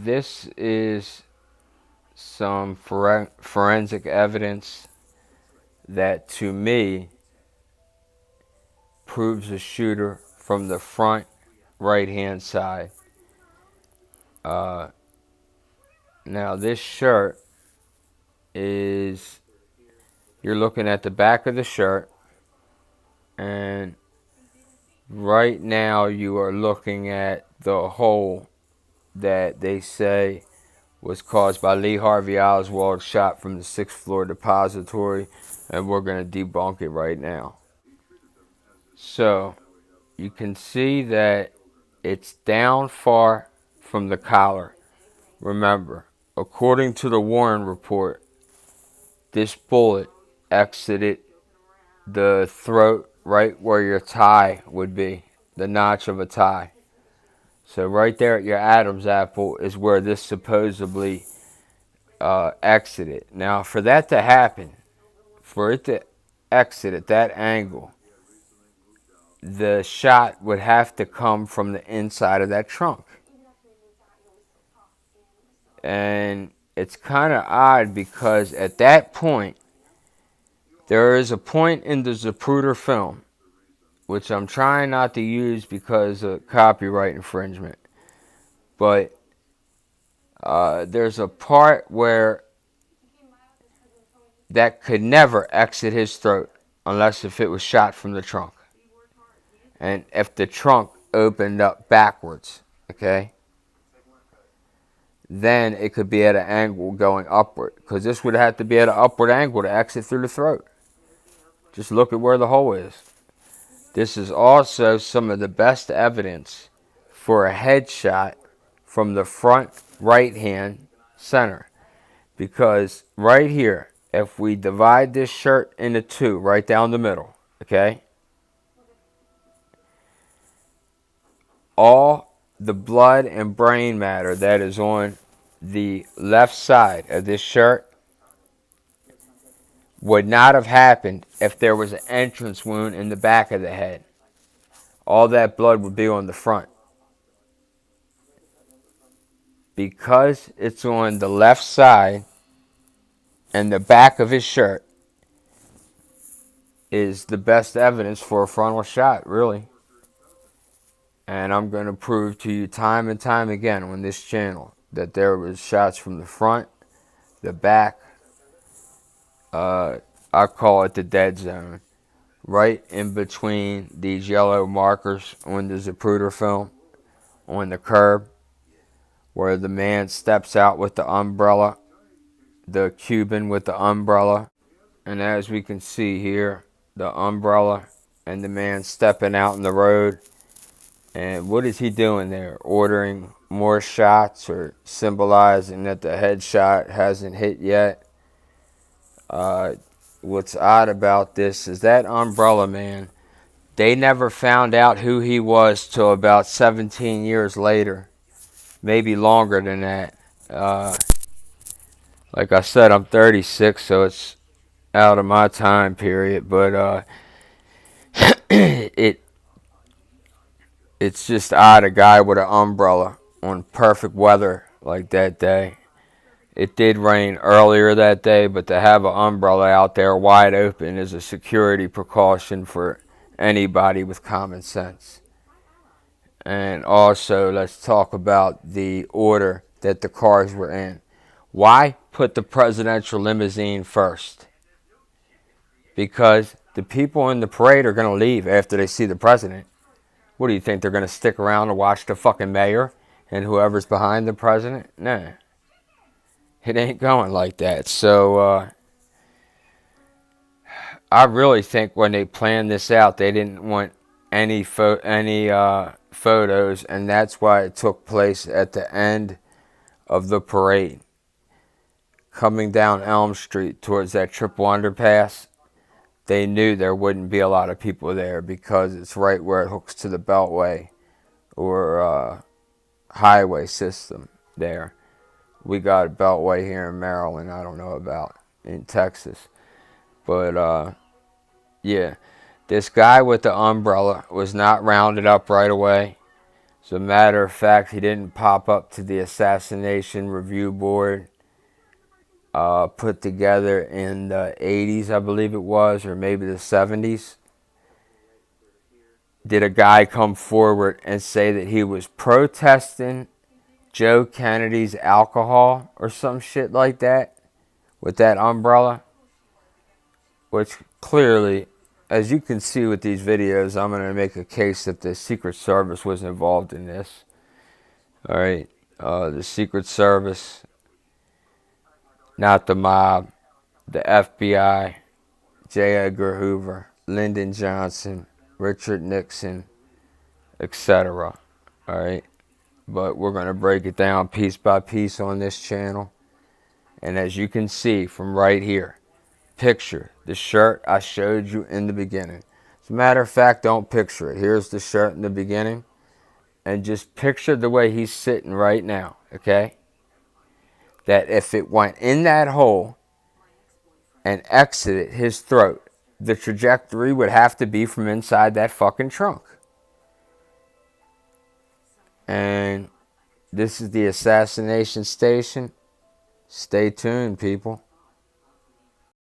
this is some forensic evidence that, to me, proves a shooter from the front right-hand side. Uh, Now, this shirt is, you're looking at the back of the shirt, and right now you are looking at the hole that they say was caused by Lee Harvey Oswald's shot from the 6th floor depository, and we're going to debunk it right now. So, you can see that it's down far from the collar. Remember, according to the Warren report, this bullet exited the throat right where your tie would be, the notch of a tie. So right there at your Adam's apple is where this supposedly exited. Now, for that to happen, for it to exit at that angle, the shot would have to come from the inside of that trunk. And it's kind of odd because at that point, there is a point in the Zapruder film, which I'm trying not to use because of copyright infringement, but there's a part where that could never exit his throat unless if it was shot from the trunk. And if the trunk opened up backwards, okay, then it could be at an angle going upward, because this would have to be at an upward angle to exit through the throat. Just look at where the hole is. This is also some of the best evidence for a headshot from the front right-hand center. Because right here, if we divide this shirt into two, right down the middle, okay, all the blood and brain matter that is on the left side of this shirt would not have happened if there was an entrance wound in the back of the head. All that blood would be on the front. Because it's on the left side and the back of his shirt is the best evidence for a frontal shot, really. And I'm going to prove to you time and time again on this channel that there was shots from the front, the back, I call it the dead zone, right in between these yellow markers on the Zapruder film, on the curb, where the man steps out with the umbrella, the Cuban with the umbrella, and as we can see here, the umbrella and the man stepping out in the road. And what is he doing there? Ordering more shots or symbolizing that the headshot hasn't hit yet? What's odd about this is that umbrella man, they never found out who he was till about 17 years later. Maybe longer than that. Like I said, I'm 36, so it's out of my time period. But it's just odd, a guy with an umbrella on perfect weather like that day. It did rain earlier that day, but to have an umbrella out there wide open is a security precaution for anybody with common sense. And also, let's talk about the order that the cars were in. Why put the presidential limousine first? Because the people in the parade are going to leave after they see the president. What do you think? They're going to stick around and watch the fucking mayor and whoever's behind the president? Nah. It ain't going like that. So, I really think when they planned this out, they didn't want any photos, and that's why it took place at the end of the parade. Coming down Elm Street towards that triple underpass, they knew there wouldn't be a lot of people there because it's right where it hooks to the Beltway or highway system there. We got a Beltway here in Maryland, I don't know about in Texas. But, yeah, this guy with the umbrella was not rounded up right away. As a matter of fact, he didn't pop up to the assassination review board put together in the 80s, I believe it was, or maybe the 70s. Did a guy come forward and say that he was protesting Joe Kennedy's alcohol or some shit like that with that umbrella? Which clearly, as you can see with these videos, I'm going to make a case that the Secret Service was involved in this. Alright, the Secret Service, not the mob, the FBI, J. Edgar Hoover, Lyndon Johnson, Richard Nixon, etc. Alright, but we're going to break it down piece by piece on this channel. And as you can see from right here, picture the shirt I showed you in the beginning. As a matter of fact, don't picture it. Here's the shirt in the beginning. And just picture the way he's sitting right now, okay? That if it went in that hole and exited his throat, the trajectory would have to be from inside that fucking trunk. And this is the assassination station. Stay tuned, people.